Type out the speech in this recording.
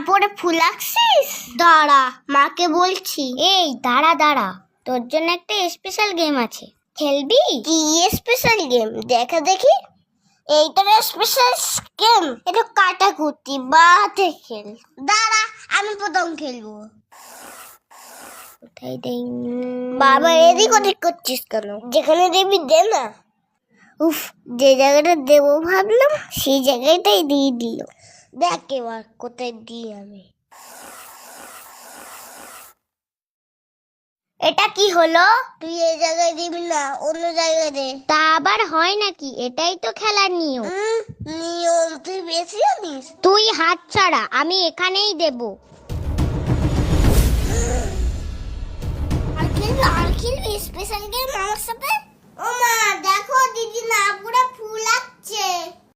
পরে ফুল আঁকছিস? দাঁড়া, মাকে বলছি। এই দাঁড়া দাঁড়া, তোর জন্য একটা স্পেশাল গেম আছে, খেলবি? কি স্পেশাল গেম? দেখা দেখি। এইটা স্পেশাল গেম? এটা কাটাকুটি বাতে খেল। দাঁড়া, আমি প্রথম খেলবো। কোথায় দেই? বাবা এদিক ওদিক করছিস কেন? যেখানে দেবি দে না। উফ, যে জায়গাটা দেবো ভাবলাম সেই জায়গাটাই দিয়ে দিল। দেখ এবার কোথায় দিই আমি। এটা কি হলো? তুই এই জায়গায় দিবি না, অন্য জায়গায় দে। তা আবার হয় নাকি? এটাই তো খেলার নিয়ম। নিয়ম তুই বেশি জানিস। তুই হাত ছাড়া, আমি এখানেই দেব। আর খেলবি স্পেশাল গেম আমার সাথে? ও মা দেখো, দিদি না পুরো ফুল আঁকছে।